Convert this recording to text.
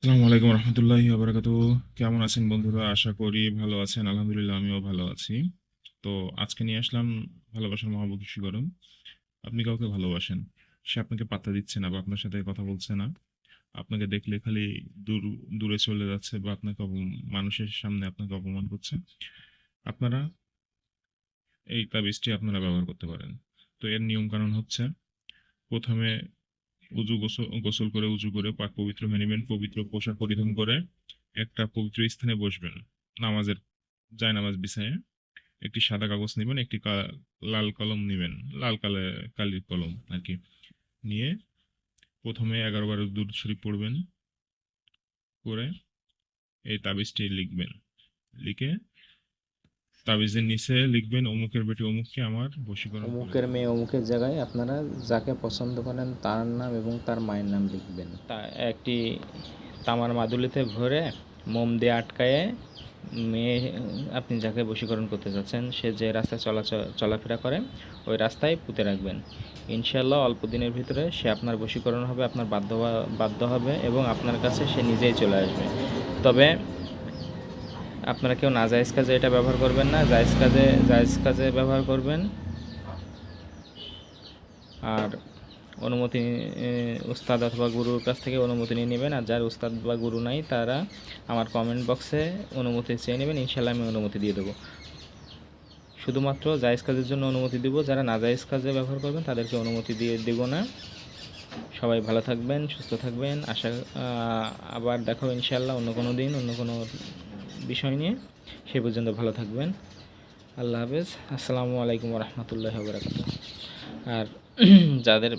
আসসালামু আলাইকুম রহমতুল্লাহি বারাকাতুহু। কেমন আছেন বন্ধুরা? আশা করি ভালো আছেন। আলহামদুলিল্লাহ আমিও ভালো আছি। তো আজকে নিয়ে আসলাম ভালোবাসার মহাবশীকরণ। আপনি কাউকে ভালোবাসেন, সে আপনাকে পাত্তা দিচ্ছে না বা আপনার সাথে কথা বলছে না, আপনাকে দেখলে খালি দূর দূরে চলে যাচ্ছে বা আপনাকে মানুষের সামনে আপনাকে অপমান করছে। আপনারা এই তাবিজটি আপনারা ব্যবহার করতে পারেন। তো এর নিয়ম কানুন হচ্ছে, প্রথমে গোসল করে উজু করে পাক পবিত্র হয়ে নেবেন, পবিত্র পোশাক পরিধান করে একটা পবিত্র স্থানে বসবেন। নামাজের নামাজ বিছায়ে একটি সাদা কাগজ নেবেন, একটি লাল কলম নেবেন, কালির কলম আর কি। নিয়ে প্রথমে 11 বার দুরূদ শরীফ পড়বেন, পড়ে এই তাবিজটি লিখবেন। লিখে তাবিজের নিচে লিখবেন, অমুকের বেটি অমুককে আমার বশীকরণ করে অমুকের দাও। মেয়ে অমুকের জায়গায় আপনারা যাকে পছন্দ করেন তার নাম এবং তার মায়ের নাম লিখবেন। তা একটি তামার মাদুলিতে ভরে মোম দিয়ে আটকায়ে মেয়ে, আপনি যাকে বশীকরণ করতে যাচ্ছেন সে যে রাস্তায় চলাফেরা করে ওই রাস্তায় পুঁতে রাখবেন। ইনশাল্লাহ অল্প দিনের ভিতরে সে আপনার বশীকরণ হবে, আপনার বাধ্য হবে এবং আপনার কাছে সে নিজেই চলে আসবে। তবে আপনারা কেউ নাজায়েজ কাজে এটা ব্যবহার করবেন না, জায়েজ কাজে ব্যবহার করবেন। আর অনুমতি উস্তাদ অথবা গুরুর কাছ থেকে অনুমতি নিয়ে নেবেন। আর যার উস্তাদ বা গুরু নাই তারা আমার কমেন্ট বক্সে অনুমতি চেয়ে নেবেন, ইনশাল্লাহ আমি অনুমতি দিয়ে দেবো। শুধুমাত্র জায়েজ কাজের জন্য অনুমতি দেবো, যারা নাজায়েজ কাজে ব্যবহার করবেন তাদেরকে অনুমতি দিয়ে দেবো না। সবাই ভালো থাকবেন, সুস্থ থাকবেন। আবার দেখো ইনশাল্লাহ অন্য কোনো দিন অন্য কোনো বিষয় নিয়ে। সে পর্যন্ত ভালো থাকবেন। আল্লাহ হাফেজ। আসসালামু আলাইকুম রহমতুল্লাহ বারাকাতুহু। আর যাদের